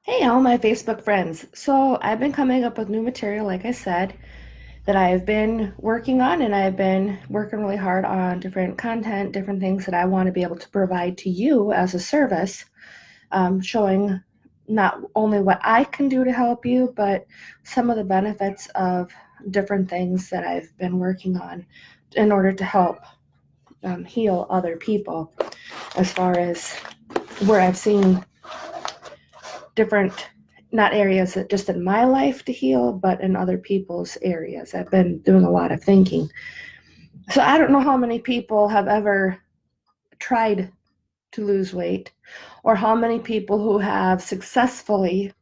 Hey, all my Facebook friends. So, I've been coming up with new material, like I said, that I've been working on, and I've been working really hard on different content, different things that I want to be able to provide to you as a service, showing not only what I can do to help you, but some of the benefits of different things that I've been working on in order to help heal other people, as far as where I've seen different, not areas that just in my life to heal, but in other people's areas. I've been doing a lot of thinking. So I don't know how many people have ever tried to lose weight, or how many people who have successfully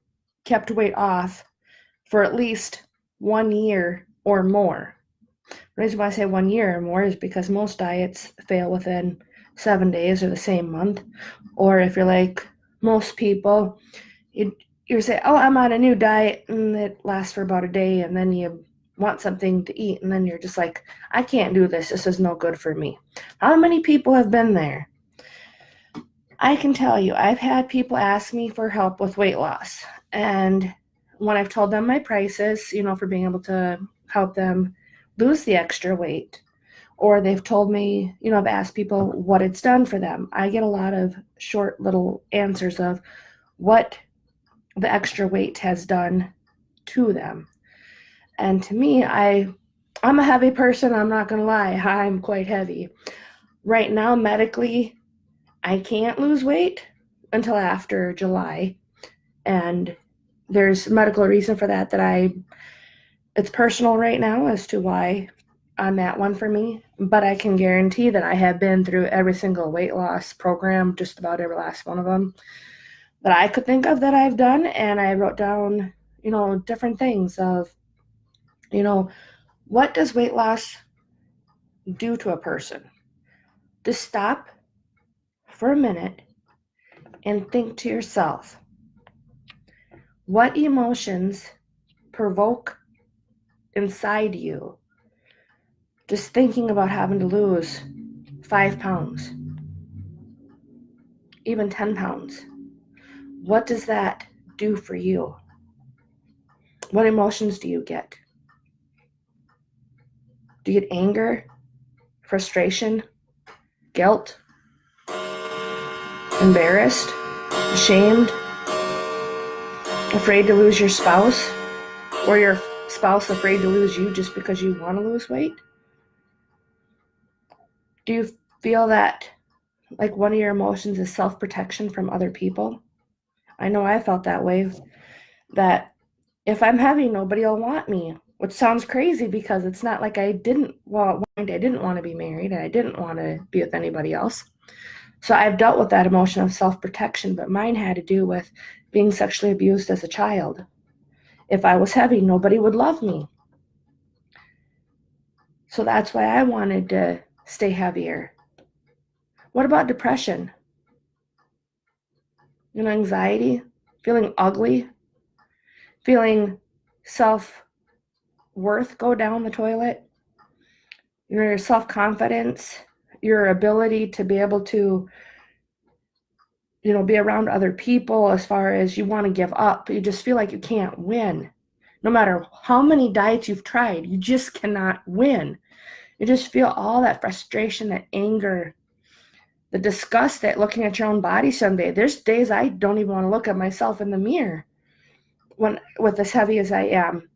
kept weight off for at least 1 year or more. The reason why I say 1 year or more is because most diets fail within 7 days or the same month. Or if you're like most people, you you say, "Oh, I'm on a new diet," and it lasts for about a day, and then you want something to eat, and then you're just like, "I can't do this. This is no good for me." How many people have been there? I can tell you, I've had people ask me for help with weight loss, and when I've told them my prices, for being able to help them lose the extra weight, or they've told me, I've asked people what it's done for them, I get a lot of short little answers of what the extra weight has done to them. And to me, I'm a heavy person, I'm not going to lie. I'm quite heavy. Right now, medically, I can't lose weight until after July. And there's a medical reason for that it's personal right now as to why on that one for me. But I can guarantee that I have been through every single weight loss program, just about every last one of them that I could think of that I've done. And I wrote down, different things of, you know, what does weight loss do to a person? Just stop for a minute and think to yourself, what emotions provoke inside you just thinking about having to lose 5 pounds, even 10 pounds? What does that do for you? What emotions do you get? Do you get anger, frustration, guilt, embarrassed, ashamed, afraid to lose your spouse, or your spouse afraid to lose you just because you want to lose weight? Do you feel that like one of your emotions is self-protection from other people? I know I felt that way, that if I'm heavy, nobody will want me, which sounds crazy because it's not like I didn't want to be married and I didn't want to be with anybody else. So I've dealt with that emotion of self-protection, but mine had to do with being sexually abused as a child. If I was heavy, nobody would love me. So that's why I wanted to stay heavier. What about depression? Anxiety, feeling ugly, feeling self worth go down the toilet, your self confidence, your ability to be able to, be around other people, as far as you want to give up. You just feel like you can't win. No matter how many diets you've tried, you just cannot win. You just feel all that frustration, that anger, the disgust at looking at your own body someday. There's days I don't even want to look at myself in the mirror when with as heavy as I am.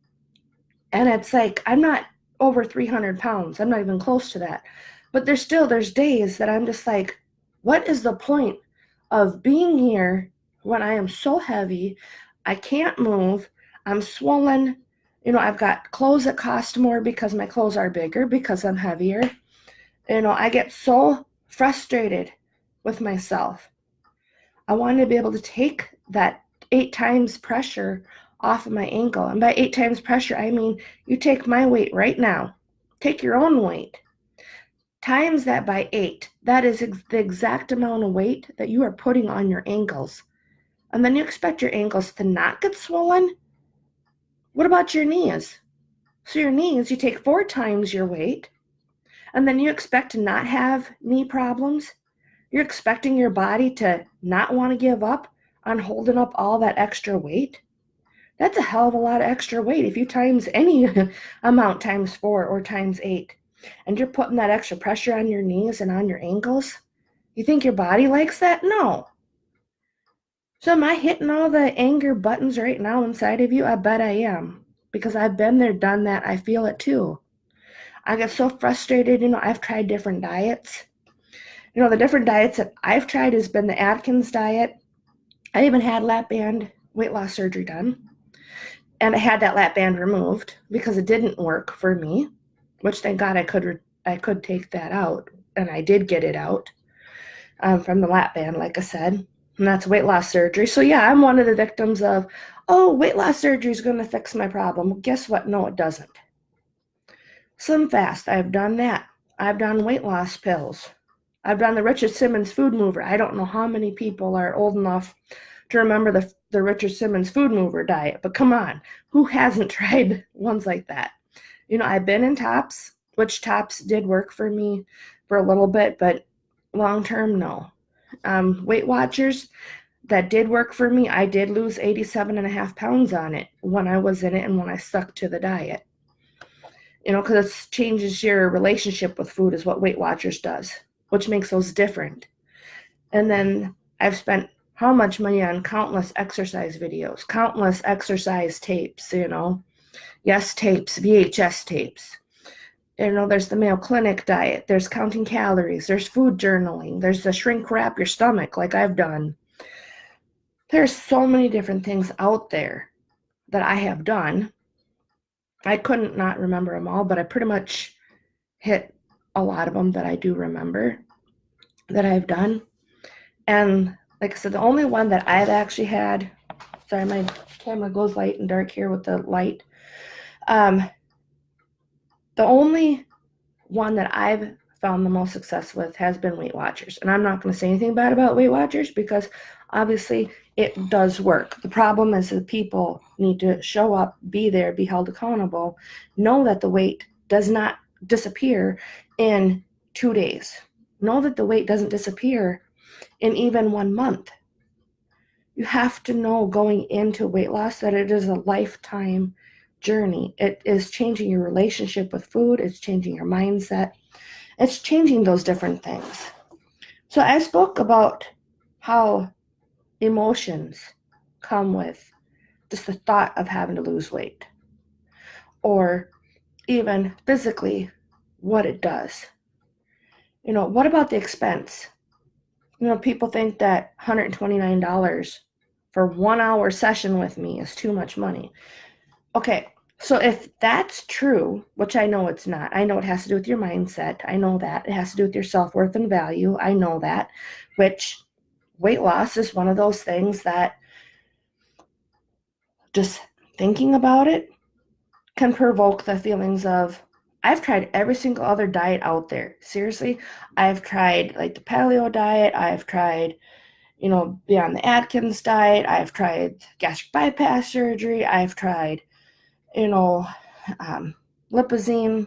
And it's like, I'm not over 300 pounds. I'm not even close to that. But there's days that I'm just like, what is the point of being here when I am so heavy? I can't move. I'm swollen. I've got clothes that cost more because my clothes are bigger because I'm heavier. I get so frustrated with myself. I want to be able to take that 8 times pressure off of my ankle. And by 8 times pressure, I mean you take my weight right now. Take your own weight. Times that by 8. That is the exact amount of weight that you are putting on your ankles. And then you expect your ankles to not get swollen? What about your knees? So your knees, you take 4 times your weight, and then you expect to not have knee problems? You're expecting your body to not want to give up on holding up all that extra weight? That's a hell of a lot of extra weight. If you times any amount times 4 or times 8, and you're putting that extra pressure on your knees and on your ankles, you think your body likes that? No. So am I hitting all the anger buttons right now inside of you? I bet I am. Because I've been there, done that. I feel it too. I get so frustrated. I've tried different diets. The different diets that I've tried has been the Atkins diet. I even had lap band weight loss surgery done. And I had that lap band removed because it didn't work for me, which thank God I could take that out. And I did get it out from the lap band, like I said. And that's weight loss surgery. So yeah, I'm one of the victims of, oh, weight loss surgery is going to fix my problem. Well, guess what? No, it doesn't. Slim Fast, I've done that. I've done weight loss pills. I've done the Richard Simmons food mover. I don't know how many people are old enough to remember the Richard Simmons food mover diet, but come on, who hasn't tried ones like that? I've been in TOPS, which TOPS did work for me for a little bit, but long term, no. Weight Watchers, that did work for me. I did lose 87.5 pounds on it when I was in it and when I stuck to the diet. Because it changes your relationship with food is what Weight Watchers does, which makes those different. And then I've spent how much money on countless exercise videos, countless exercise tapes, yes tapes, VHS tapes. There's the Mayo Clinic diet, there's counting calories, there's food journaling, there's the shrink wrap your stomach like I've done. There's so many different things out there that I have done. I couldn't not remember them all, but I pretty much hit a lot of them that I do remember that I've done. And like I said, the only one that I've actually had, sorry, my camera goes light and dark here with the light. The only one that I've found the most success with has been Weight Watchers. And I'm not going to say anything bad about Weight Watchers because obviously it does work. The problem is that people need to show up, be there, be held accountable, know that the weight does not disappear in 2 days. Know that the weight doesn't disappear in even 1 month. You have to know going into weight loss that it is a lifetime journey. It is changing your relationship with food. It's changing your mindset. It's changing those different things. So I spoke about how emotions come with just the thought of having to lose weight, or even physically what it does. What about the expense? People think that $129 for 1 hour session with me is too much money. Okay, so if that's true, which I know it's not, I know it has to do with your mindset. I know that. It has to do with your self-worth and value. I know that, which weight loss is one of those things that just thinking about it can provoke the feelings of, I've tried every single other diet out there. Seriously, I've tried like the paleo diet. I've tried, beyond the Atkins diet. I've tried gastric bypass surgery. I've tried, lipozene.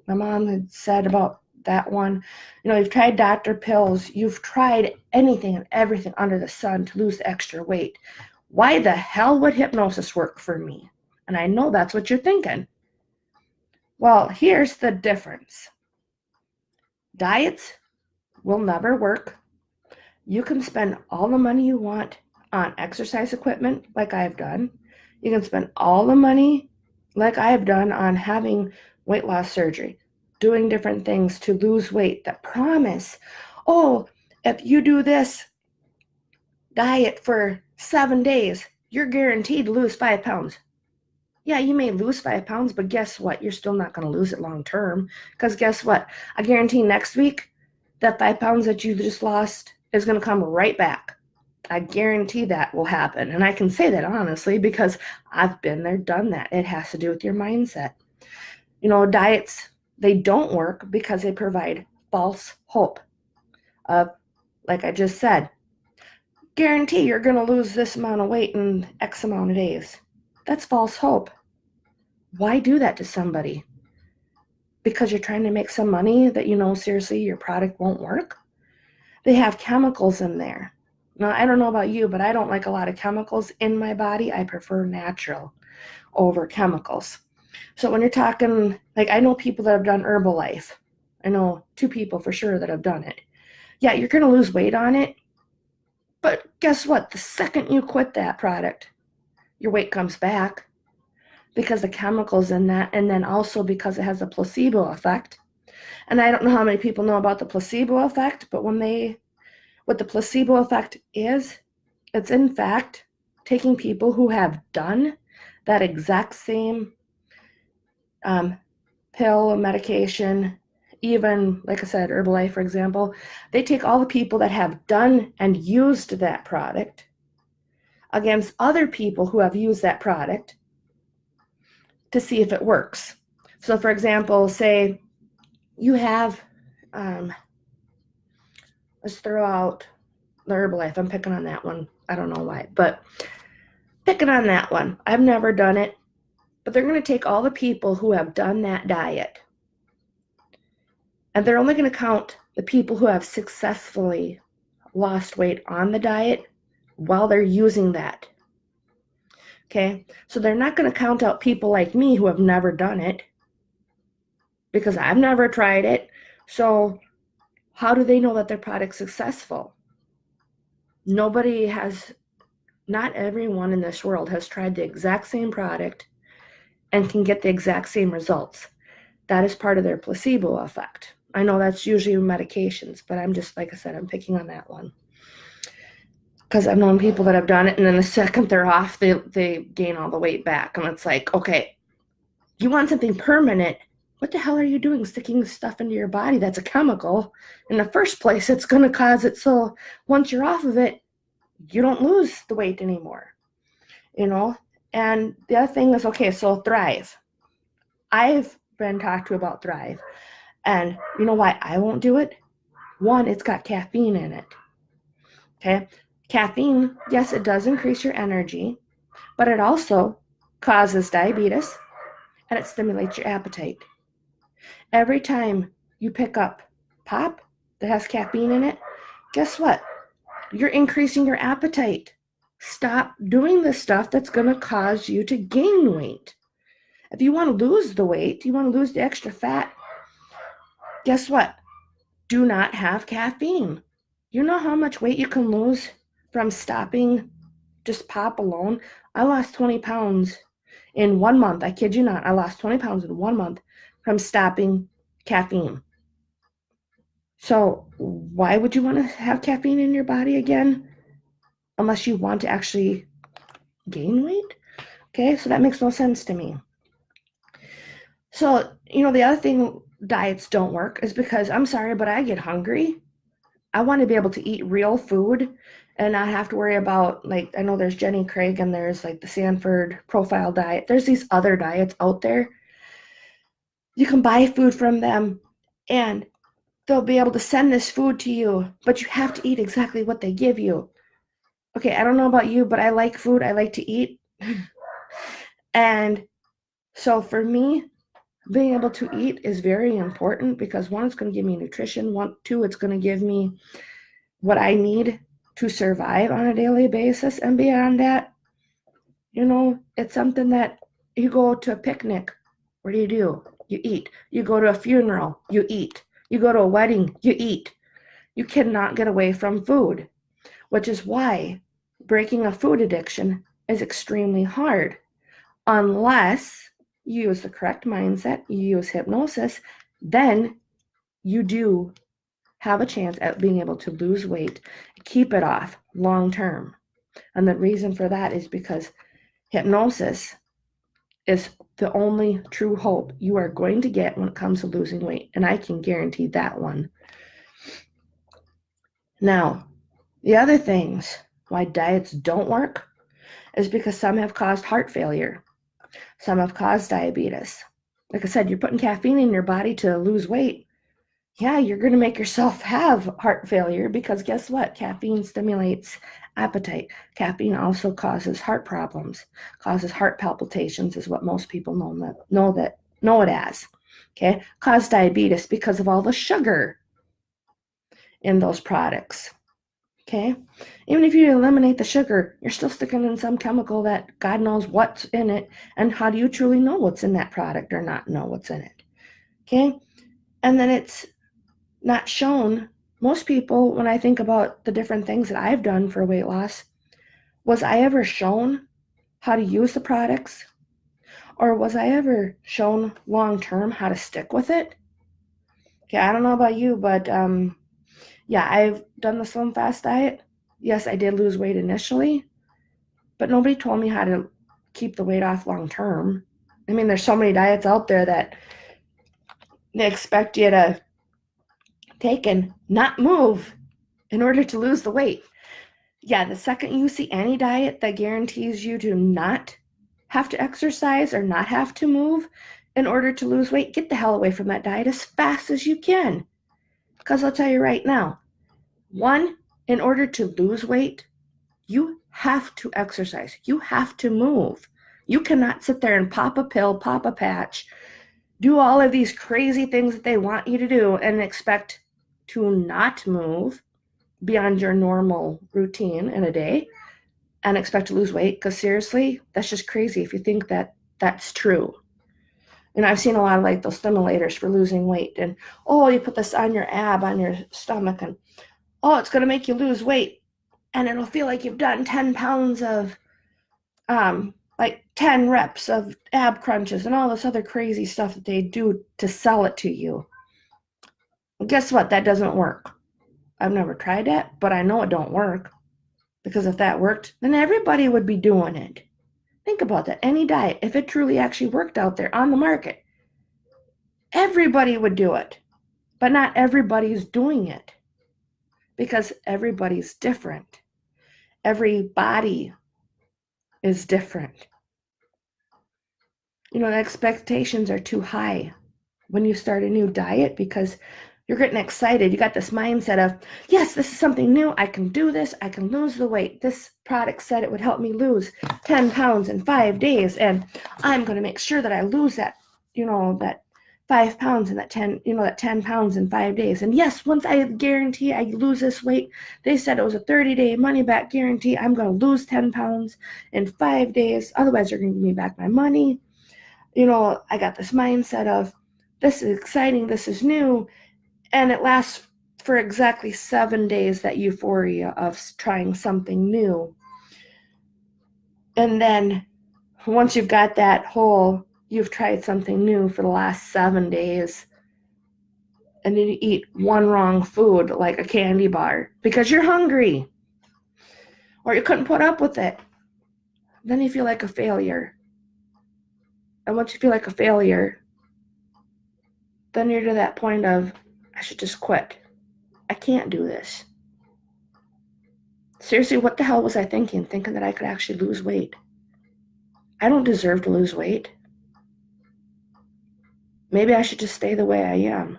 My mom had said about that one. You've tried doctor pills. You've tried anything and everything under the sun to lose the extra weight. Why the hell would hypnosis work for me? And I know that's what you're thinking. Well, here's the difference. Diets will never work. You can spend all the money you want on exercise equipment like I've done. You can spend all the money like I've done on having weight loss surgery, doing different things to lose weight that promise, oh, if you do this diet for 7 days, you're guaranteed to lose 5 pounds. Yeah, you may lose 5 pounds, but guess what? You're still not going to lose it long term. Because guess what? I guarantee next week, that 5 pounds that you just lost is going to come right back. I guarantee that will happen. And I can say that honestly because I've been there, done that. It has to do with your mindset. Diets, they don't work because they provide false hope. Like I just said, guarantee you're going to lose this amount of weight in X amount of days. That's false hope. Why do that to somebody? Because you're trying to make some money that seriously your product won't work? They have chemicals in there. Now, I don't know about you, but I don't like a lot of chemicals in my body. I prefer natural over chemicals. So when you're talking, like, I know people that have done Herbalife. I know 2 people for sure that have done it. Yeah, you're going to lose weight on it. But guess what? The second you quit that product, your weight comes back because the chemicals in that, and then also because it has a placebo effect. And I don't know how many people know about the placebo effect, but what the placebo effect is, it's in fact taking people who have done that exact same pill or medication, even, like I said, Herbalife, for example, they take all the people that have done and used that product against other people who have used that product to see if it works. So, for example, say you have, let's throw out the Herbalife. I'm picking on that one. I don't know why, but picking on that one. I've never done it, but they're going to take all the people who have done that diet, and they're only going to count the people who have successfully lost weight on the diet while they're using that. Okay, so they're not going to count out people like me who have never done it because I've never tried it. So how do they know that their product's successful? Not everyone in this world has tried the exact same product and can get the exact same results. That is part of their placebo effect. I know that's usually medications, but I'm just, like I said, I'm picking on that one. Because I've known people that have done it, and then the second they're off, they gain all the weight back. And it's like, okay, you want something permanent. What the hell are you doing sticking stuff into your body that's a chemical? In the first place, it's going to cause it so once you're off of it, you don't lose the weight anymore, you know? And the other thing is, okay, so Thrive. I've been talked to about Thrive. And you know why I won't do it? One, it's got caffeine in it. Okay? Caffeine, yes, it does increase your energy, but it also causes diabetes and it stimulates your appetite. Every time you pick up pop that has caffeine in it, guess what? You're increasing your appetite. Stop doing the stuff that's going to cause you to gain weight. If you want to lose the weight, you want to lose the extra fat, guess what? Do not have caffeine. You know how much weight you can lose from stopping just pop alone? I lost 20 pounds in 1 month. I kid you not. I lost 20 pounds in 1 month from stopping caffeine. So why would you want to have caffeine in your body again? Unless you want to actually gain weight? Okay, so that makes no sense to me. So, the other thing diets don't work is because, I'm sorry, but I get hungry. I want to be able to eat real food and not have to worry about, like, I know there's Jenny Craig and there's like the Sanford Profile diet. There's these other diets out there. You can buy food from them and they'll be able to send this food to you, but you have to eat exactly what they give you. Okay, I don't know about you, but I like food. I like to eat. And so for me, being able to eat is very important because one, it's going to give me nutrition. Two, it's going to give me what I need to survive on a daily basis. And beyond that, it's something that you go to a picnic. What do? You eat. You go to a funeral, you eat. You go to a wedding, you eat. You cannot get away from food, which is why breaking a food addiction is extremely hard unless you use the correct mindset, you use hypnosis, then you do have a chance at being able to lose weight, keep it off long term. And the reason for that is because hypnosis is the only true hope you are going to get when it comes to losing weight. And I can guarantee that one. Now, the other things why diets don't work is because some have caused heart failure. Some have caused diabetes. Like I said, you're putting caffeine in your body to lose weight. Yeah, you're going to make yourself have heart failure because guess what? Caffeine stimulates appetite. Caffeine also causes heart problems, causes heart palpitations is what most people know it as. Okay? Cause diabetes because of all the sugar in those products. Okay? Even if you eliminate the sugar, you're still sticking in some chemical that God knows what's in it, and how do you truly know what's in that product or not know what's in it? Okay? And then it's not shown. Most people, when I think about the different things that I've done for weight loss, was I ever shown how to use the products? Or was I ever shown long term how to stick with it? Okay, I don't know about you, but yeah, I've done the Slim Fast diet. Yes, I did lose weight initially, but nobody told me how to keep the weight off long term. I mean, there's so many diets out there that they expect you to take and not move in order to lose the weight. Yeah, the second you see any diet that guarantees you to not have to exercise or not have to move in order to lose weight, get the hell away from that diet as fast as you can. Because I'll tell you right now, one, in order to lose weight, you have to exercise. You have to move. You cannot sit there and pop a pill, pop a patch, do all of these crazy things that they want you to do and expect to not move beyond your normal routine in a day and expect to lose weight. Because seriously, that's just crazy if you think that that's true. And I've seen a lot of like those stimulators for losing weight, and oh, you put this on your ab, on your stomach, and oh, it's going to make you lose weight, and it'll feel like you've done 10 pounds of like 10 reps of ab crunches and all this other crazy stuff that they do to sell it to you. Well, guess what? That doesn't work. I've never tried that, but I know it don't work, because if that worked, then everybody would be doing it. Think about that. Any diet, if it truly actually worked out there on the market, everybody would do it. But not everybody's doing it, because everybody's different. Every body is different. You know, the expectations are too high when you start a new diet, because you're getting excited. You got this mindset of, yes, this is something new. I can do this. I can lose the weight. This product said it would help me lose 10 pounds in 5 days. And I'm going to make sure that I lose that, that 5 pounds and that 10 pounds in 5 days. And yes, once I guarantee I lose this weight, they said it was a 30-day money back guarantee. I'm going to lose 10 pounds in 5 days. Otherwise, they're going to give me back my money. I got this mindset of, this is exciting. This is new. And it lasts for exactly 7 days, that euphoria of trying something new. And then once you've got that whole, you've tried something new for the last 7 days, and then you eat one wrong food, like a candy bar, because you're hungry, or you couldn't put up with it, then you feel like a failure. And once you feel like a failure, then you're to that point of, I should just quit. I can't do this. Seriously, what the hell was I thinking that I could actually lose weight? I don't deserve to lose weight. Maybe I should just stay the way I am.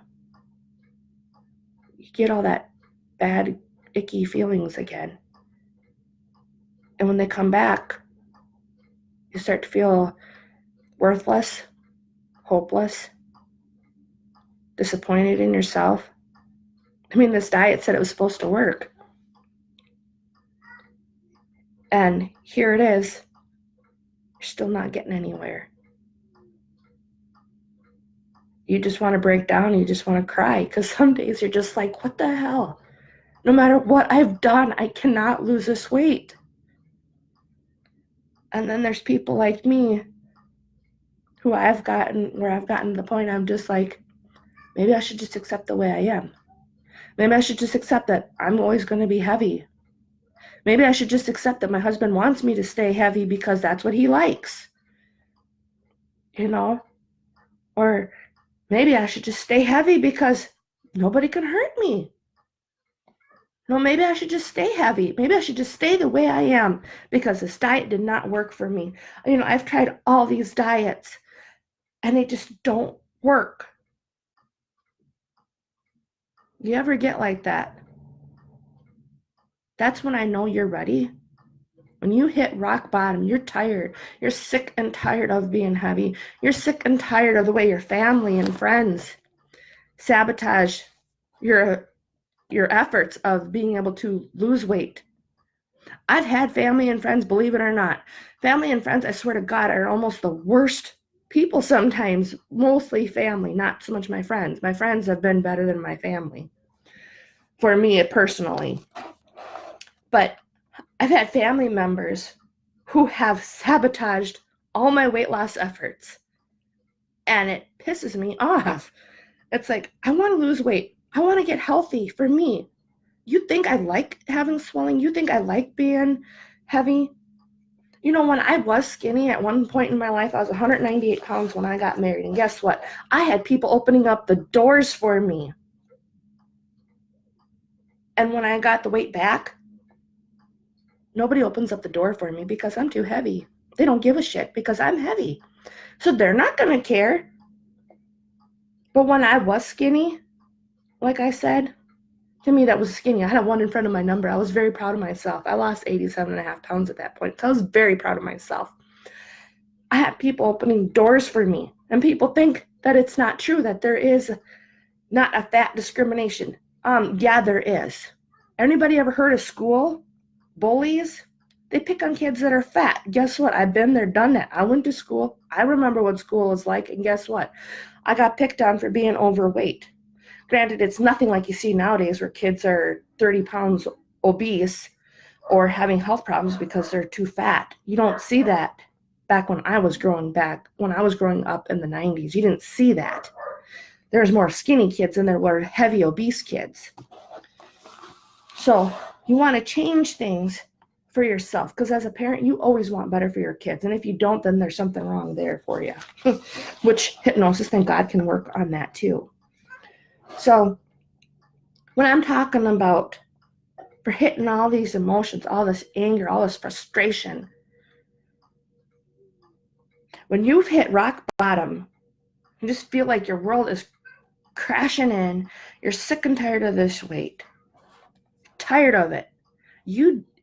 You get all that bad, icky feelings again. And when they come back, you start to feel worthless, hopeless, disappointed in yourself. I mean, this diet said it was supposed to work. And here it is. You're still not getting anywhere. You just want to break down. You just want to cry, because some days you're just like, what the hell? No matter what I've done, I cannot lose this weight. And then there's people like me who I've gotten to the point I'm just like, maybe I should just accept the way I am. Maybe I should just accept that I'm always going to be heavy. Maybe I should just accept that my husband wants me to stay heavy because that's what he likes. Or maybe I should just stay heavy because nobody can hurt me. No, maybe I should just stay heavy. Maybe I should just stay the way I am because this diet did not work for me. I've tried all these diets and they just don't work. You ever get like that? That's when I know you're ready. When you hit rock bottom, you're tired. You're sick and tired of being heavy. You're sick and tired of the way your family and friends sabotage your your efforts of being able to lose weight. I've had family and friends, believe it or not. Family and friends, I swear to God, are almost the worst people sometimes, mostly family, not so much my friends. My friends have been better than my family, for me personally. But I've had family members who have sabotaged all my weight loss efforts, and it pisses me off. It's like, I want to lose weight. I want to get healthy for me. You think I like having swelling? You think I like being heavy? You know, when I was skinny at one point in my life, I was 198 pounds when I got married. And guess what? I had people opening up the doors for me. And when I got the weight back, nobody opens up the door for me because I'm too heavy. They don't give a shit because I'm heavy. So they're not going to care. But when I was skinny, like I said, to me that was skinny. I had a 1 in front of my number. I was very proud of myself. I lost 87.5 pounds at that point. So I was very proud of myself. I had people opening doors for me. And people think that it's not true, that there is not a fat discrimination. Yeah, there is. Anybody ever heard of school bullies? They pick on kids that are fat. Guess what? I've been there, done that. I went to school. I remember what school was like. And guess what? I got picked on for being overweight. Granted, it's nothing like you see nowadays where kids are 30 pounds obese or having health problems because they're too fat. You don't see that back when I was growing up in the 90s. You didn't see that. There was more skinny kids than there were heavy obese kids. So you want to change things for yourself, because as a parent, you always want better for your kids. And if you don't, then there's something wrong there for you, which hypnosis, thank God, can work on that too. So when I'm talking about for hitting all these emotions, all this anger, all this frustration, when you've hit rock bottom, you just feel like your world is crashing in, you're sick and tired of this weight, tired of it.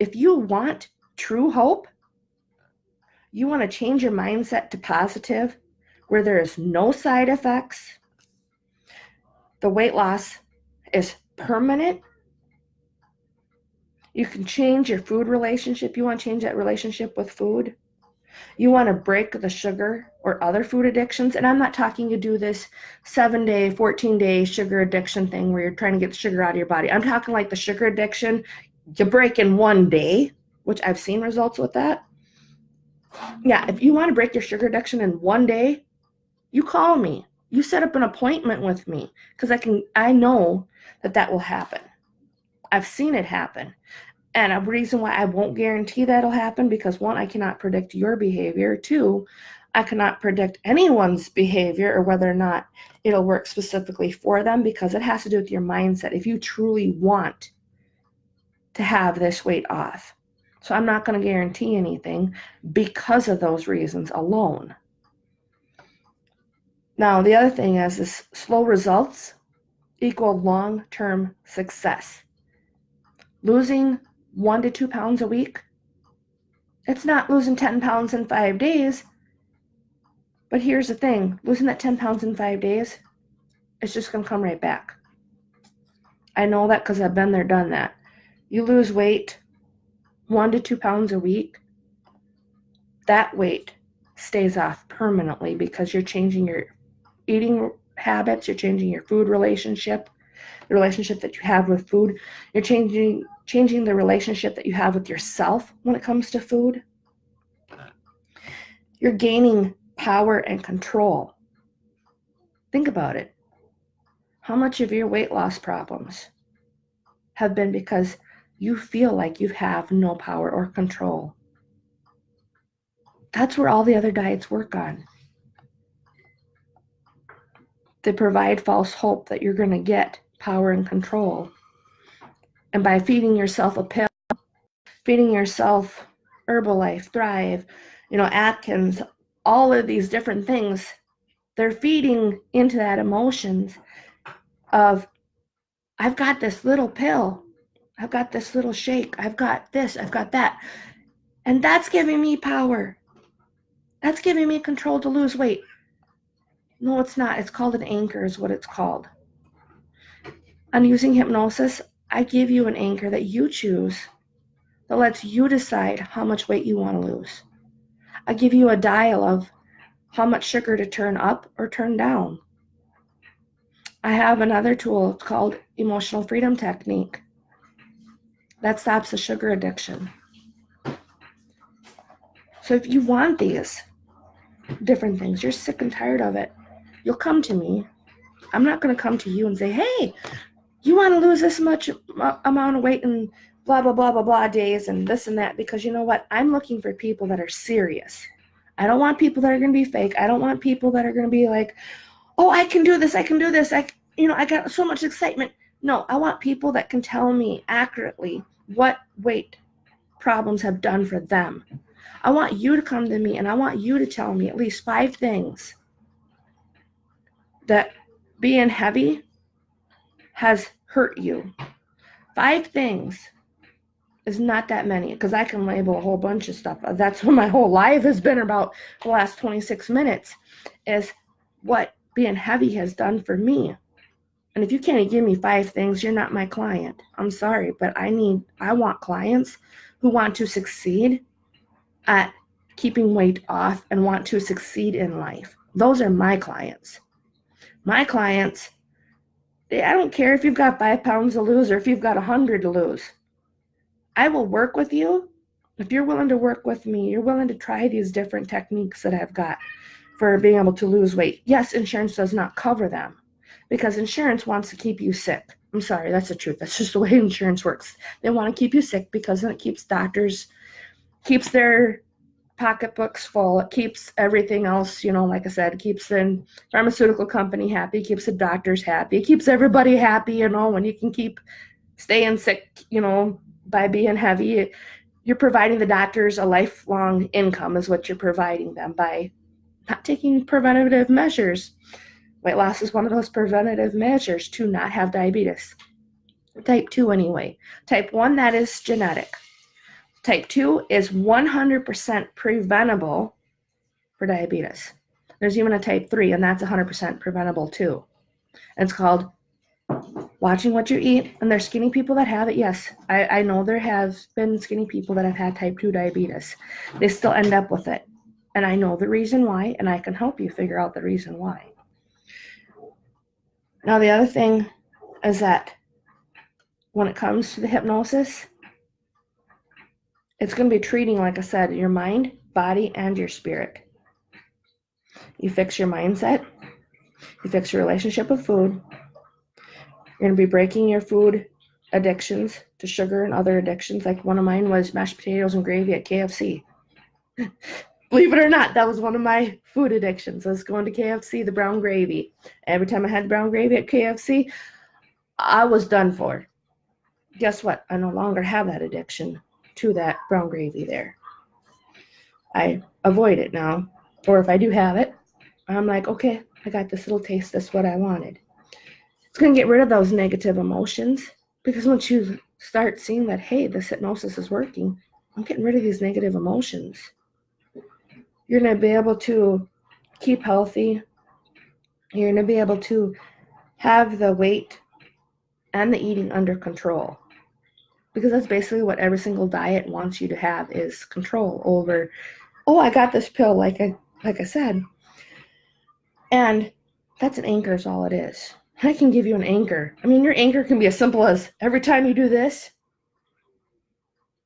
If you want true hope, you want to change your mindset to positive, where there is no side effects, the weight loss is permanent. You can change your food relationship. You want to change that relationship with food. You want to break the sugar or other food addictions. And I'm not talking you do this 7-day, 14-day sugar addiction thing where you're trying to get the sugar out of your body. I'm talking like the sugar addiction you break in one day, which I've seen results with that. Yeah, if you want to break your sugar addiction in one day, you call me. You set up an appointment with me, because I know that will happen. I've seen it happen. And a reason why I won't guarantee that'll happen, because 1, I cannot predict your behavior. 2, I cannot predict anyone's behavior or whether or not it'll work specifically for them, because it has to do with your mindset. If you truly want to have this weight off. So I'm not going to guarantee anything because of those reasons alone. Now, the other thing is slow results equal long-term success. Losing 1 to 2 pounds a week, it's not losing 10 pounds in 5 days. But here's the thing, losing that 10 pounds in 5 days, it's just going to come right back. I know that because I've been there, done that. You lose weight 1 to 2 pounds a week, that weight stays off permanently because you're changing your eating habits, you're changing your food relationship, the relationship that you have with food. You're changing the relationship that you have with yourself when it comes to food. You're gaining power and control. Think about it. How much of your weight loss problems have been because you feel like you have no power or control? That's where all the other diets work on. They provide false hope that you're going to get power and control. And by feeding yourself a pill, feeding yourself Herbalife, Thrive, Atkins, all of these different things, they're feeding into that emotions of, I've got this little pill, I've got this little shake, I've got this, I've got that. And that's giving me power. That's giving me control to lose weight. No, it's not. It's called an anchor is what it's called. I'm using hypnosis. I give you an anchor that you choose that lets you decide how much weight you want to lose. I give you a dial of how much sugar to turn up or turn down. I have another tool called Emotional Freedom Technique that stops the sugar addiction. So if you want these different things, you're sick and tired of it, you'll come to me. I'm not going to come to you and say, hey, you want to lose this much amount of weight in blah, blah, blah, blah, blah days and this and that, because you know what? I'm looking for people that are serious. I don't want people that are going to be fake. I don't want people that are going to be like, oh, I can do this. I can do this. I got so much excitement. No, I want people that can tell me accurately what weight problems have done for them. I want you to come to me and I want you to tell me at least 5 things that being heavy has hurt you. 5 things is not that many, because I can label a whole bunch of stuff. That's what my whole life has been about the last 26 minutes, is what being heavy has done for me. And if you can't give me 5 things, you're not my client. I'm sorry, but I want clients who want to succeed at keeping weight off and want to succeed in life. Those are my clients. My clients, I don't care if you've got 5 pounds to lose or if you've got 100 to lose. I will work with you. If you're willing to work with me, you're willing to try these different techniques that I've got for being able to lose weight. Yes, insurance does not cover them because insurance wants to keep you sick. I'm sorry, that's the truth. That's just the way insurance works. They want to keep you sick because then it keeps their pocketbooks full. It keeps everything else, like I said, keeps the pharmaceutical company happy, keeps the doctors happy, it keeps everybody happy, when you can keep staying sick, by being heavy. You're providing the doctors a lifelong income is what you're providing them by not taking preventative measures. Weight loss is one of those preventative measures to not have diabetes. Type 2 anyway. Type 1, that is genetic. Type 2 is 100% preventable for diabetes. There's even a type 3, and that's 100% preventable too. And it's called watching what you eat. And there's skinny people that have it. Yes, I know there have been skinny people that have had type 2 diabetes. They still end up with it. And I know the reason why, and I can help you figure out the reason why. Now, the other thing is that when it comes to the hypnosis, it's going to be treating, like I said, your mind, body, and your spirit. You fix your mindset. You fix your relationship with food. You're going to be breaking your food addictions to sugar and other addictions. Like one of mine was mashed potatoes and gravy at KFC. Believe it or not, that was one of my food addictions. I was going to KFC, the brown gravy. Every time I had brown gravy at KFC, I was done for. Guess what? I no longer have that addiction to that brown gravy there. I avoid it now. Or if I do have it, I'm like, okay, I got this little taste. That's what I wanted. It's going to get rid of those negative emotions, because once you start seeing that, hey, this hypnosis is working, I'm getting rid of these negative emotions. You're going to be able to keep healthy. You're going to be able to have the weight and the eating under control, because that's basically what every single diet wants you to have, is control over, oh, I got this pill, like I said. And that's an anchor is all it is. I can give you an anchor. I mean, your anchor can be as simple as every time you do this,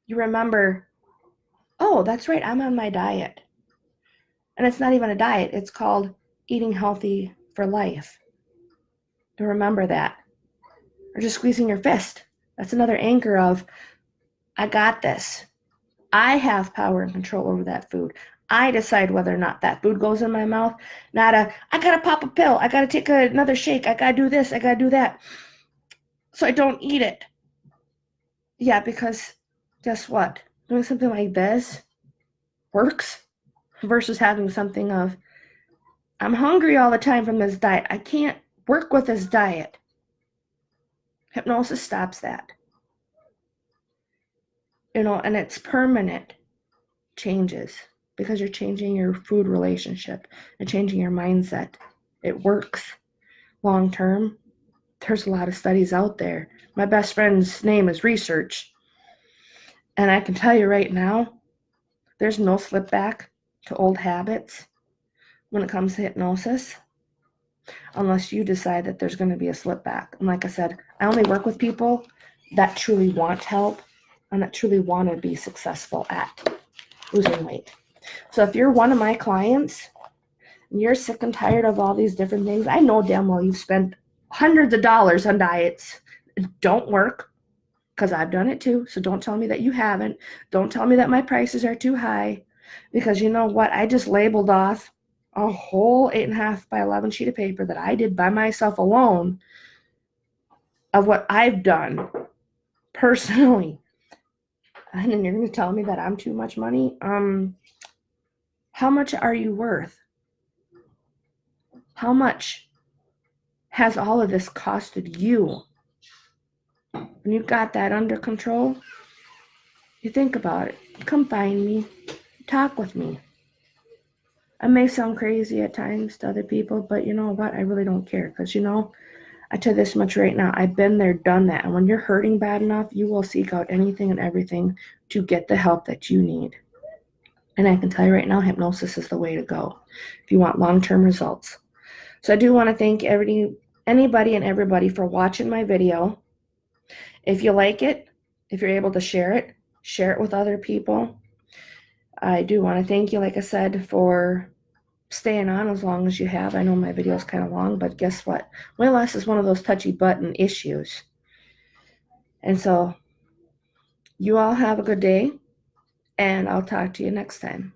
you remember, oh, that's right, I'm on my diet. And it's not even a diet. It's called eating healthy for life. To remember that. Or just squeezing your fist. That's another anchor of, I got this. I have power and control over that food. I decide whether or not that food goes in my mouth. Not I got to pop a pill. I got to take another shake. I got to do this. I got to do that. So I don't eat it. Yeah, because guess what? Doing something like this works versus having something of, I'm hungry all the time from this diet. I can't work with this diet. Hypnosis stops that. And it's permanent changes, because you're changing your food relationship and changing your mindset. It works long term. There's a lot of studies out there. My best friend's name is Research. And I can tell you right now, there's no slip back to old habits when it comes to hypnosis, unless you decide that there's going to be a slip back. And like I said, I only work with people that truly want help and that truly want to be successful at losing weight. So if you're one of my clients and you're sick and tired of all these different things, I know damn well you've spent hundreds of dollars on diets that don't work, because I've done it too. So don't tell me that you haven't. Don't tell me that my prices are too high, because you know what? I just labeled off a whole 8.5 by 11 sheet of paper that I did by myself alone of what I've done personally. And then you're going to tell me that I'm too much money? How much are you worth? How much has all of this costed you? When you've got that under control, you think about it. Come find me. Talk with me. I may sound crazy at times to other people, but you know what? I really don't care, because, you know, I tell you this much right now. I've been there, done that. And when you're hurting bad enough, you will seek out anything and everything to get the help that you need. And I can tell you right now, hypnosis is the way to go if you want long-term results. So I do want to thank anybody and everybody for watching my video. If you like it, if you're able to share it with other people. I do want to thank you, like I said, for staying on as long as you have. I know my video is kind of long, but guess what? Weight loss is one of those touchy button issues. And so you all have a good day, and I'll talk to you next time.